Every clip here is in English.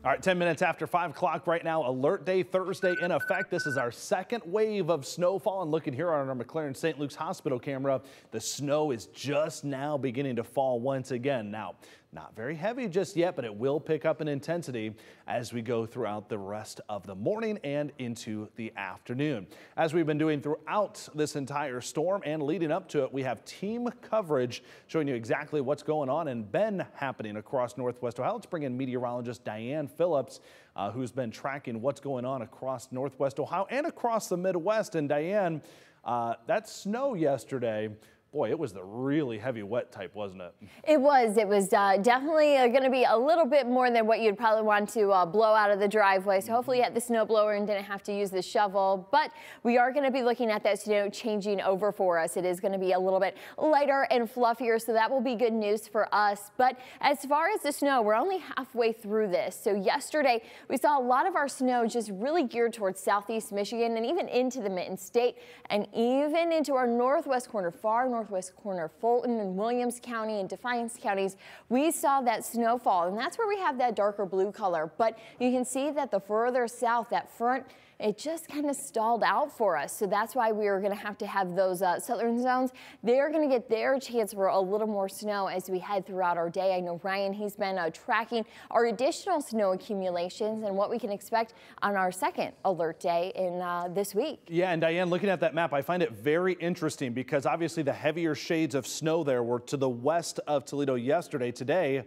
All right, 10 minutes after 5 o'clock right now, Alert Day Thursday in effect. This is our second wave of snowfall. And looking here on our McLaren St. Luke's Hospital camera, the snow is just now beginning to fall once again. Now, not very heavy just yet, but it will pick up in intensity as we go throughout the rest of the morning and into the afternoon. As we've been doing throughout this entire storm and leading up to it, we have team coverage showing you exactly what's going on and been happening across Northwest Ohio. Let's bring in meteorologist Diane Phillips, who's been tracking what's going on across Northwest Ohio and across the Midwest. And Diane, that snow yesterday, boy, it was the really heavy wet type, wasn't it? It was. It was definitely going to be a little bit more than what you'd probably want to blow out of the driveway. So hopefully you had the snow blower and didn't have to use the shovel. But we are going to be looking at that snow changing over for us. It is going to be a little bit lighter and fluffier, so that will be good news for us. But as far as the snow, we're only halfway through this. So yesterday we saw a lot of our snow just really geared towards southeast Michigan and even into the Mitten-State and even into our northwest corner, far northwest corner, Fulton and Williams County and Defiance counties. We saw that snowfall, and that's where we have that darker blue color. But you can see that the further south, that front, it just kind of stalled out for us. So that's why we are going to have those southern zones. They're going to get their chance for a little more snow as we head throughout our day. I know Ryan, he's been tracking our additional snow accumulations and what we can expect on our second alert day in this week. Yeah, and Diane, looking at that map, I find it very interesting because obviously the heavier shades of snow there were to the west of Toledo yesterday. Today,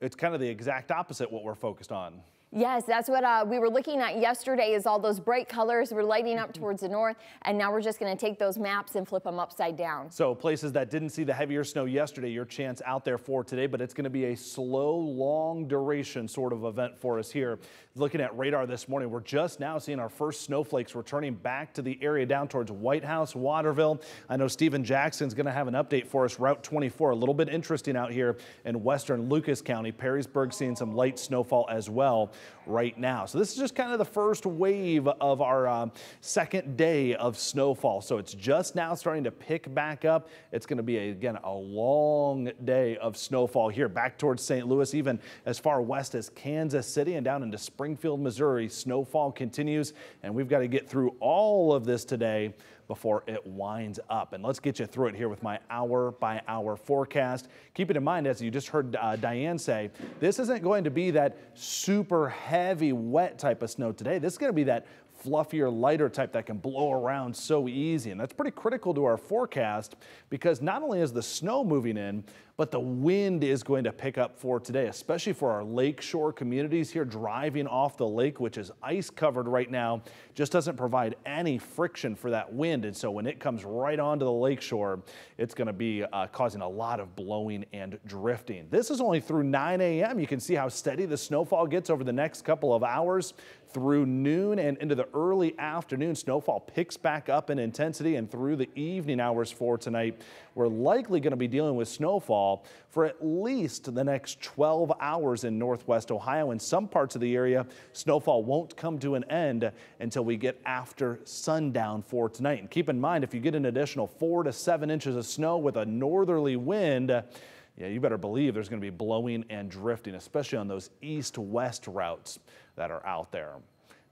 it's kind of the exact opposite what we're focused on. Yes, that's what we were looking at yesterday, is all those bright colors were lighting up towards the north, and now we're just going to take those maps and flip them upside down. So places that didn't see the heavier snow yesterday, your chance out there for today, but it's going to be a slow, long duration sort of event for us here. Looking at radar this morning, we're just now seeing our first snowflakes returning back to the area down towards White House, Waterville. I know Stephen Jackson's going to have an update for us. Route 24, a little bit interesting out here in western Lucas County. Perrysburg seeing some light snowfall as well right now. So this is just kind of the first wave of our second day of snowfall. So it's just now starting to pick back up. It's going to be, again, a long day of snowfall here back towards St. Louis, even as far west as Kansas City and down into Springfield, Missouri. Snowfall continues, and we've got to get through all of this today before it winds up. And let's get you through it here with my hour-by-hour forecast. Keep it in mind, as you just heard Diane say, this isn't going to be that super heavy, wet type of snow today. This is going to be that fluffier, lighter type that can blow around so easy. And that's pretty critical to our forecast because not only is the snow moving in, but the wind is going to pick up for today, especially for our lakeshore communities here driving off the lake, which is ice covered right now, just doesn't provide any friction for that wind. And so when it comes right onto the lakeshore, it's going to be causing a lot of blowing and drifting. This is only through 9 a.m. You can see how steady the snowfall gets over the next couple of hours. Through noon and into the early afternoon, snowfall picks back up in intensity, and through the evening hours for tonight, we're likely going to be dealing with snowfall for at least the next 12 hours in northwest Ohio. In some parts of the area, snowfall won't come to an end until we get after sundown for tonight. And keep in mind, if you get an additional 4 to 7 inches of snow with a northerly wind, yeah, you better believe there's going to be blowing and drifting, especially on those east-west routes that are out there.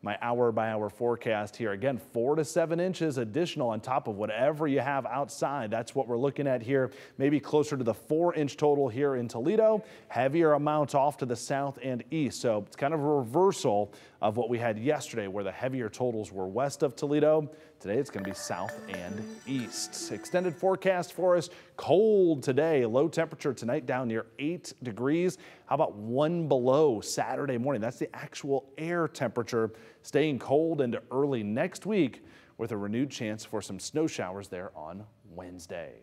My hour-by-hour forecast here, again, 4 to 7 inches additional on top of whatever you have outside. That's what we're looking at here, maybe closer to the 4-inch total here in Toledo, heavier amounts off to the south and east. So it's kind of a reversal of what we had yesterday, where the heavier totals were west of Toledo. Today it's going to be south and east. Extended forecast for us. Cold today. Low temperature tonight down near 8 degrees. How about 1 below Saturday morning? That's the actual air temperature. Staying cold into early next week with a renewed chance for some snow showers there on Wednesday.